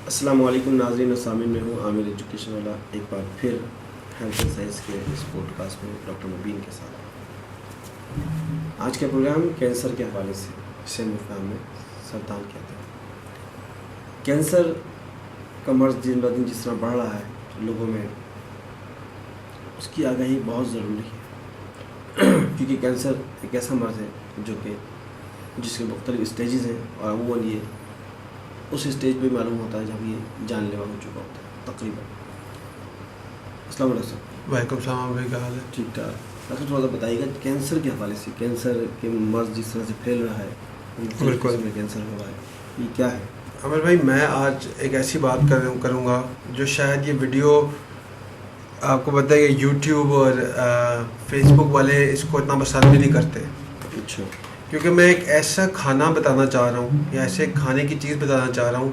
السلام علیکم ناظرین و سامعین، میں ہوں عامر ایجوکیشن والا، ایک بار پھر ہیلتھ اینڈ سائنس کے اس پوڈ کاسٹ میں ڈاکٹر مبین کے ساتھ۔ آج کا پروگرام کینسر کے حوالے سے، اسے مفہوم میں سرطان کہتے ہیں۔ کینسر کا مرض دن بہ دن جس طرح بڑھ رہا ہے لوگوں میں، اس کی آگاہی بہت ضروری ہے، کیونکہ کینسر ایک ایسا مرض ہے جس کے مختلف اسٹیجز ہیں، اور عموماً یہ اس اسٹیج پہ معلوم ہوتا ہے جب یہ جان لیوا ہو چکا ہوتا ہے تقریباً۔ السلام علیکم۔ وعلیکم السلام بھائی، کیا حال ہے؟ ٹھیک ٹھاک۔ ڈاکٹر تھوڑا سا بتائیے گا کینسر کے حوالے سے، کینسر کے مرض جس طرح سے پھیل رہا ہے، بالکل کینسر ہوا ہے، یہ کیا ہے؟ عمر بھائی، میں آج ایک ایسی بات کروں گا جو شاید یہ ویڈیو آپ کو پتہ ہے کہ یوٹیوب اور فیس بک والے اس کو اتنا پسند بھی نہیں کرتے، اچھا، کیونکہ میں ایک ایسا کھانا بتانا چاہ رہا ہوں یا ایسے کھانے کی چیز بتانا چاہ رہا ہوں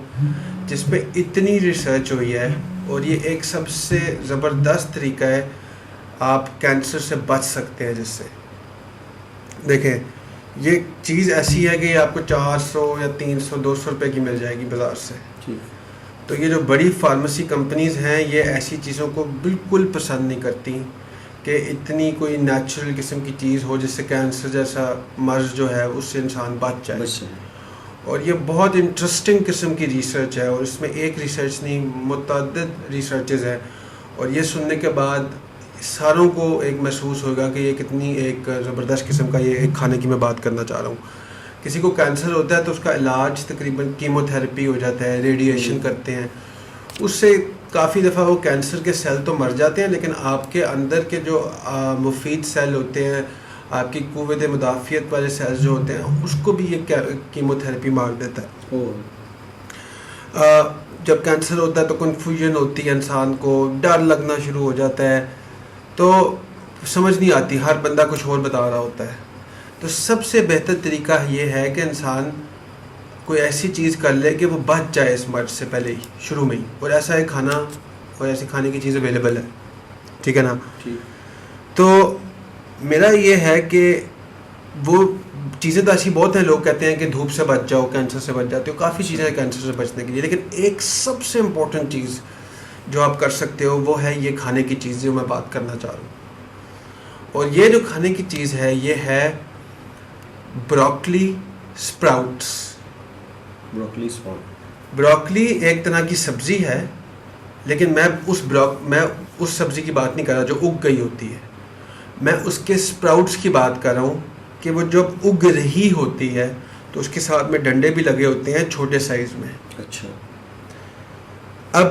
جس پہ اتنی ریسرچ ہوئی ہے، اور یہ ایک سب سے زبردست طریقہ ہے آپ کینسر سے بچ سکتے ہیں جس سے۔ دیکھیں، یہ چیز ایسی ہے کہ یہ آپ کو 400 یا 300 200 روپے کی مل جائے گی بازار سے۔ تو یہ جو بڑی فارمیسی کمپنیز ہیں یہ ایسی چیزوں کو بالکل پسند نہیں کرتی کہ اتنی کوئی نیچرل قسم کی چیز ہو جس سے کینسر جیسا مرض جو ہے اس سے انسان بچ جائے۔ اور یہ بہت انٹرسٹنگ قسم کی ریسرچ ہے، اور اس میں ایک ریسرچ نہیں، متعدد ریسرچز ہیں، اور یہ سننے کے بعد ساروں کو ایک محسوس ہوگا کہ یہ کتنی ایک زبردست قسم کا یہ ایک کھانے کی میں بات کرنا چاہ رہا ہوں۔ کسی کو کینسر ہوتا ہے تو اس کا علاج تقریباً کیمو تھراپی ہو جاتا ہے، ریڈیشن کرتے ہیں، اس سے کافی دفعہ وہ کینسر کے سیل تو مر جاتے ہیں، لیکن آپ کے اندر کے جو مفید سیل ہوتے ہیں، آپ کی قوت مدافعت والے سیلز جو ہوتے ہیں، اس کو بھی یہ کیمو تھراپی مار دیتا ہے۔ جب کینسر ہوتا ہے تو کنفیوژن ہوتی ہے، انسان کو ڈر لگنا شروع ہو جاتا ہے، تو سمجھ نہیں آتی، ہر بندہ کچھ اور بتا رہا ہوتا ہے۔ تو سب سے بہتر طریقہ یہ ہے کہ انسان کوئی ایسی چیز کر لے کہ وہ بچ جائے اس مرض سے پہلے ہی، شروع میں ہی، اور ایسا ایک کھانا اور ایسی کھانے کی چیز اویلیبل ہے، ٹھیک ہے نا؟ تو میرا یہ ہے کہ وہ چیزیں تو ایسی بہت ہیں، لوگ کہتے ہیں کہ دھوپ سے بچ جاؤ، کینسر سے بچ جاتے ہو، کافی چیزیں ہیں کینسر سے بچنے کے لیے، لیکن ایک سب سے امپورٹنٹ چیز جو آپ کر سکتے ہو وہ ہے یہ کھانے کی چیز جو میں بات کرنا چاہ رہا ہوں۔ اور یہ جو کھانے کی چیز ہے یہ ہے بروکلی سپراؤٹس۔ بروکلی ایک طرح کی سبزی ہے، لیکن میں اس سبزی کی بات نہیں کر رہا جو اگ گئی ہوتی ہے، میں اس کے سپراؤٹس کی بات کر رہا ہوں کہ وہ جب اگ رہی ہوتی ہے تو اس کے ساتھ میں ڈنڈے بھی لگے ہوتے ہیں چھوٹے سائز میں۔ اچھا، اب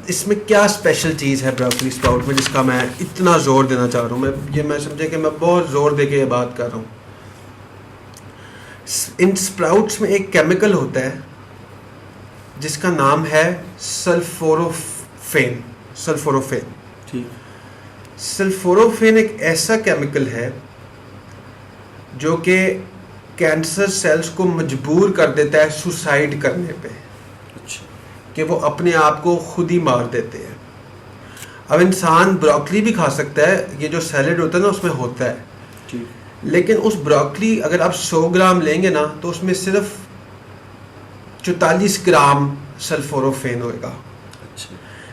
اس میں کیا اسپیشل چیز ہے بروکلی سپراؤٹ میں جس کا میں اتنا زور دینا چاہ رہا ہوں؟ میں سمجھے کہ میں بہت زور دے کے یہ بات کر رہا ہوں۔ ان سپراؤٹس میں ایک کیمیکل ہوتا ہے جس کا نام ہے سلفوروفین۔ سلفوروفین ایک ایسا کیمیکل ہے جو کہ کینسر سیلز کو مجبور کر دیتا ہے سوسائڈ کرنے پہ، کہ وہ اپنے آپ کو خود ہی مار دیتے ہیں۔ اب انسان بروکلی بھی کھا سکتا ہے، یہ جو سیلڈ ہوتا ہے نا اس میں ہوتا ہے، لیکن اس بروکلی اگر آپ 100 گرام لیں گے نا تو اس میں صرف 44 گرام سلفوروفین ہوئے گا۔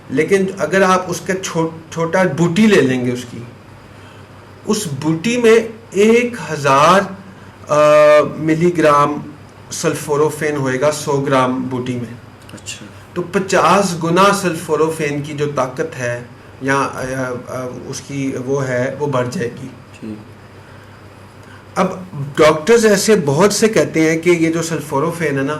لیکن اگر آپ اس کا چھوٹا بوٹی لے لیں گے، اس بوٹی میں 1000 ملی گرام سلفوروفین ہوئے گا 100 گرام بوٹی میں۔ اچھا، تو 50 گنا سلفوروفین کی جو طاقت ہے یا اس کی وہ بڑھ جائے گی۔ اب ڈاکٹرز ایسے بہت سے کہتے ہیں کہ یہ جو سلفوروفین ہے نا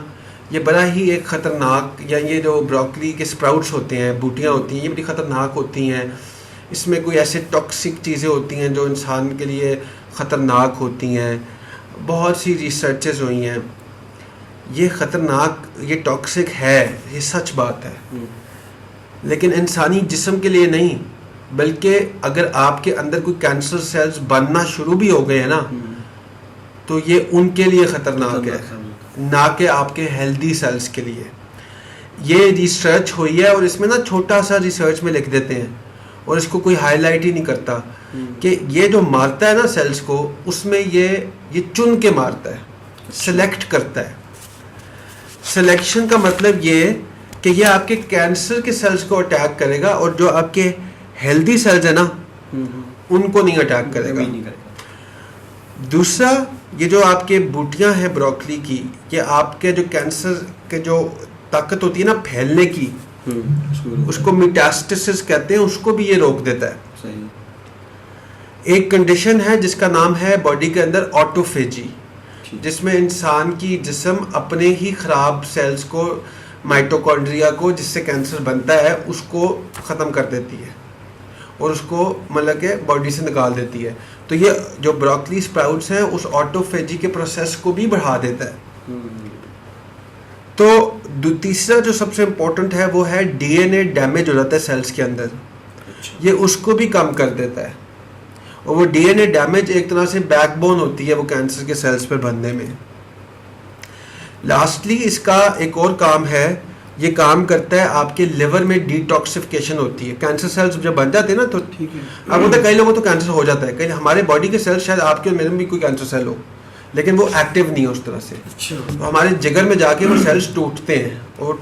یہ بڑا ہی ایک خطرناک، یا یہ جو بروکلی کے سپراؤٹس ہوتے ہیں، بوٹیاں ہوتی ہیں، یہ بڑی خطرناک ہوتی ہیں، اس میں کوئی ایسے ٹاکسک چیزیں ہوتی ہیں جو انسان کے لیے خطرناک ہوتی ہیں۔ بہت سی ریسرچز ہوئی ہیں، یہ خطرناک، یہ ٹاکسک ہے، یہ سچ بات ہے، لیکن انسانی جسم کے لیے نہیں، بلکہ اگر آپ کے اندر کوئی کینسر سیلز بننا شروع بھی ہو گئے ہیں نا تو یہ ان کے لیے خطرناک ہے، نہ کہ آپ کے ہیلدی سیلز کے لیے۔ یہ ریسرچ ہوئی ہے، اور اس میں نا چھوٹا سا ریسرچ میں لکھ دیتے ہیں، اور اس کو کوئی ہائی لائٹ ہی نہیں کرتا کہ یہ جو مارتا ہے نا سیلز کو، اس میں یہ چن کے مارتا ہے، سلیکٹ کرتا ہے۔ سلیکشن کا مطلب یہ کہ یہ آپ کے کینسر کے سیلز کو اٹیک کرے گا اور جو آپ کے ہیلدی سیلز ہیں نا ان کو نہیں اٹیک کرے گا. دوسرا یہ جو آپ کے بوٹیاں ہیں بروکلی کی, یہ آپ کے جو کینسر کے جو طاقت ہوتی ہے نا پھیلنے کی, اس کو میٹاسٹسس کہتے ہیں, اس کو بھی یہ روک دیتا ہے. ایک کنڈیشن ہے جس کا نام ہے باڈی کے اندر آٹوفیجی, جس میں انسان کی جسم اپنے ہی خراب سیلز کو, مائٹوکونڈریا کو, جس سے کینسر بنتا ہے, اس کو ختم کر دیتی ہے اور اس کو مطلب کہ باڈی سے نکال دیتی ہے. تو یہ جو بروکلی سپراؤٹس ہیں اس آٹوفیجی کے پروسیس کو بھی بڑھا دیتا ہے. تو تیسرا جو سب سے امپورٹنٹ ہے وہ ہے ڈی این اے ڈیمیج ہو جاتا ہے سیلز کے اندر, یہ اس کو بھی کم کر دیتا ہے. اور وہ ڈی این اے ڈیمیج ایک طرح سے بیک بون ہوتی ہے وہ کینسر کے سیلز پر بننے میں. لاسٹلی اس کا ایک اور کام ہے, یہ کام کرتا ہے آپ کے لیور میں ڈیٹاکسیفیکیشن ہوتی ہے. کینسر سیلز جب بن جاتے ہیں نا تو ٹھیک ہے, اب ہوتا ہے کئی لوگوں تو کینسر ہو جاتا ہے, کئی ہمارے باڈی کے سیلز شاید آپ کے اور میرے میں بھی کوئی کینسر سیل ہو لیکن وہ ایکٹیو نہیں ہے اس طرح سے. تو ہمارے جگر میں جا کے وہ سیلز ٹوٹتے ہیں اور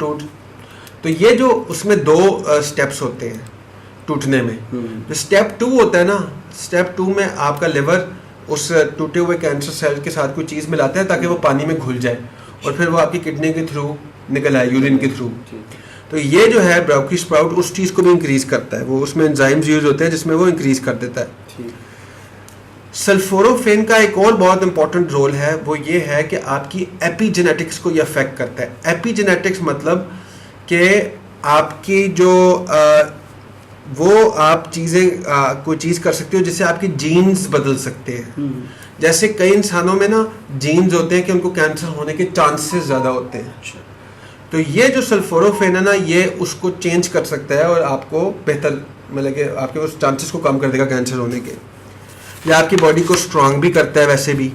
تو یہ جو اس میں 2 سٹیپس ہوتے ہیں ٹوٹنے میں. جو سٹیپ 2 ہوتا ہے نا, سٹیپ 2 میں آپ کا لیور اس ٹوٹے ہوئے کینسر سیل کے ساتھ کوئی چیز ملاتا ہے تاکہ وہ پانی میں گھل جائے اور پھر وہ آپ کی کڈنی کے تھرو نکل آئے, یورین کے تھرو. تو یہ جو ہے بروکلی سپراؤٹ اس چیز کو بھی انکریز کرتا ہے, وہ اس میں انزائمز یوز ہوتے ہیں جس میں وہ انکریز کر دیتا ہے. سلفوروفین کا ایک اور بہت امپورٹنٹ رول ہے, وہ یہ ہے کہ آپ کی ایپی جینیٹکس کو یہ افیکٹ کرتا ہے. ایپی جینیٹکس مطلب کہ آپ کی جو وہ آپ چیزیں کوئی چیز کر سکتے ہو جس سے آپ کی جینز بدل سکتے ہیں. جیسے کئی انسانوں میں نا جینز ہوتے ہیں کہ ان کو کینسر ہونے کے چانسز زیادہ ہوتے ہیں, تو یہ جو سلفوروفین ہے نا یہ اس کو چینج کر سکتا ہے اور آپ کو بہتر مطلب کہ آپ کے اس چانسز کو کم کر دے گا کینسر ہونے کے, یا آپ کی باڈی کو اسٹرانگ بھی کرتا ہے ویسے بھی.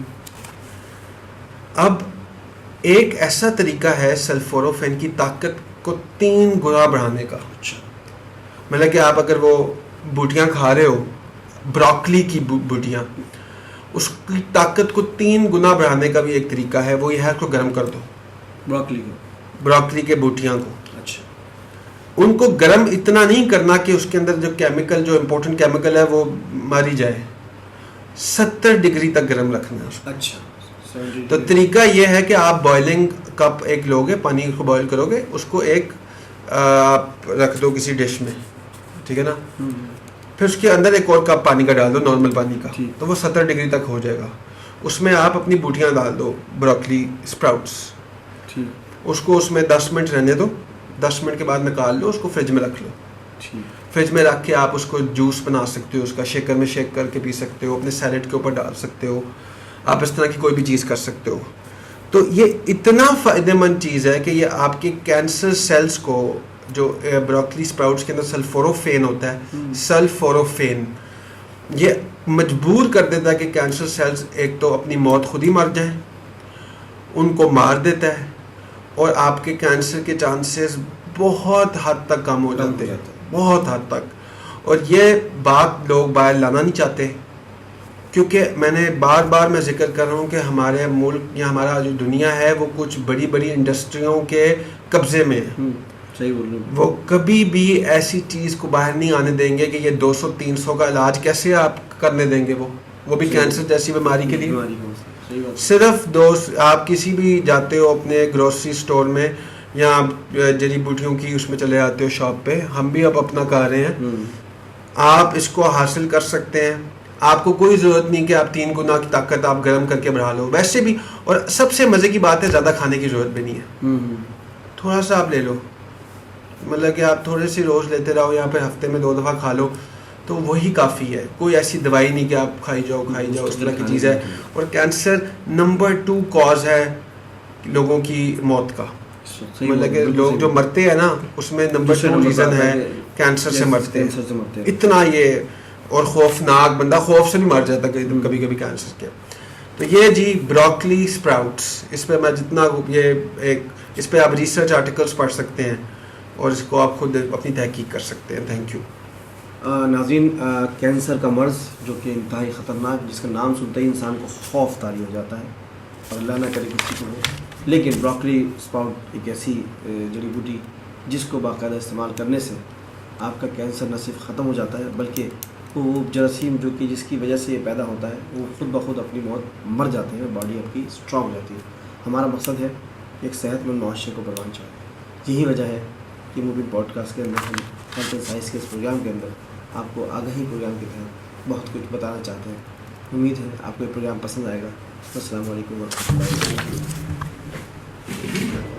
اب ایک ایسا طریقہ ہے سلفوروفین کی طاقت کو 3 گنا بڑھانے کا. مطلب کہ آپ اگر وہ بوٹیاں کھا رہے ہو, بروکلی کی بوٹیاں, اس کی طاقت کو 3 گنا بڑھانے کا بھی ایک طریقہ ہے, وہ یہ ہے کہ گرم کر دو بروکلی کے بوٹیاں کو. اچھا, ان کو گرم اتنا نہیں کرنا کہ اس کے اندر جو کیمیکل, جو امپورٹنٹ کیمیکل ہے وہ ماری جائے, 70 ڈگری تک گرم رکھنا ہے اس کو. اچھا, تو طریقہ یہ ہے کہ آپ بوائلنگ کپ ایک لوگے, پانی کو بوائل کرو گے, اس کو ایک آپ رکھ دو کسی ڈش میں, ٹھیک ہے نا, پھر اس کے اندر ایک اور کپ پانی کا ڈال دو, نارمل پانی کا, تو وہ 70 ڈگری تک ہو جائے گا. اس میں آپ اپنی بوٹیاں ڈال دو بروکلی سپراؤٹس, اس کو اس میں 10 منٹ رہنے دو, 10 منٹ کے بعد نکال لو, اس کو فریج میں رکھ لو. فریج میں رکھ کے آپ اس کو جوس بنا سکتے ہو, اس کا شیکر میں شیک کر کے پی سکتے ہو, اپنے سیلڈ کے اوپر ڈال سکتے ہو, آپ اس طرح کی کوئی بھی چیز کر سکتے ہو. تو یہ اتنا فائدہ مند چیز ہے کہ یہ آپ کے کینسر سیلز کو, جو بروکلی سپراؤٹس کے اندر سلفوروفین ہوتا ہے, سلفوروفین یہ مجبور کر دیتا ہے کہ کینسر سیلز ایک تو اپنی موت خود ہی مر جائیں, ان کو مار دیتا ہے, اور آپ کے کینسر کے چانسز بہت حد تک کم ہو جاتے ہیں, بہت حد تک. اور یہ بات لوگ باہر لانا نہیں چاہتے, کیونکہ میں نے بار بار میں ذکر کر رہا ہوں کہ ہمارے ملک یا ہمارا جو دنیا ہے وہ کچھ بڑی بڑی انڈسٹریوں کے قبضے میں ہے. صحیح بول رہے ہیں, وہ کبھی بھی ایسی چیز کو باہر نہیں آنے دیں گے کہ یہ 200-300 کا علاج کیسے آپ کرنے دیں گے, وہ بھی کینسر جیسی بیماری کے لیے. صرف آپ کسی بھی جاتے ہو اپنے گروسری سٹور میں یا جڑی بوٹیوں کی اس میں چلے آتے ہو شاپ پہ, ہم بھی اب اپنا کر رہے ہیں, آپ اس کو حاصل کر سکتے ہیں. آپ کو کوئی ضرورت نہیں کہ آپ 3 گنا کی طاقت آپ گرم کر کے بڑھا لو ویسے بھی. اور سب سے مزے کی بات ہے زیادہ کھانے کی ضرورت بھی نہیں ہے, تھوڑا سا آپ لے لو, مطلب کہ آپ تھوڑے سی روز لیتے رہو یا پھر ہفتے میں 2 دفعہ کھا لو تو وہی کافی ہے. کوئی ایسی دوائی نہیں کہ آپ کھائی جاؤ اس طرح کی چیز ہے. اور کینسر نمبر 2 کاز ہے لوگوں کی موت کا, مطلب کہ لوگ جو مرتے ہیں نا اس میں نمبر 2 ریزن ہے کینسر سے مرتے ہیں. اتنا یہ, اور خوفناک, بندہ خوف سے بھی مر جاتا کبھی کبھی کینسر کے. تو یہ جی بروکلی سپراؤٹس, اس پہ میں جتنا اس پہ آپ ریسرچ آرٹیکلس پڑھ سکتے ہیں اور اس کو آپ خود اپنی تحقیق کر سکتے ہیں. Thank you. ناظرین, کینسر کا مرض جو کہ انتہائی خطرناک, جس کا نام سنتے ہی انسان کو خوف طاری ہو جاتا ہے, اور اللہ نہ کرے کسی کو ہو, لیکن بروکلی سپراؤٹ ایک ایسی جڑی بوٹی جس کو باقاعدہ استعمال کرنے سے آپ کا کینسر نہ صرف ختم ہو جاتا ہے بلکہ وہ جراثیم جو کہ جس کی وجہ سے یہ پیدا ہوتا ہے وہ خود بخود اپنی موت مر جاتے ہیں، باڈی آپ کی اسٹرانگ ہو جاتی ہے۔ ہمارا مقصد ہے ایک صحت مند معاشرے کو پروان چاہیے۔ یہی وجہ ہے کہ موبین پوڈ کاسٹ کے اندر ہم ہیلتھ اینڈ سائنس کے اس پروگرام کے اندر آپ کو آگاہی پروگرام کے تحت بہت کچھ بتانا چاہتے ہیں۔ امید ہے آپ کو یہ پروگرام پسند آئے گا۔ السلام علیکم ورحمۃ اللہ وبرکاتہ۔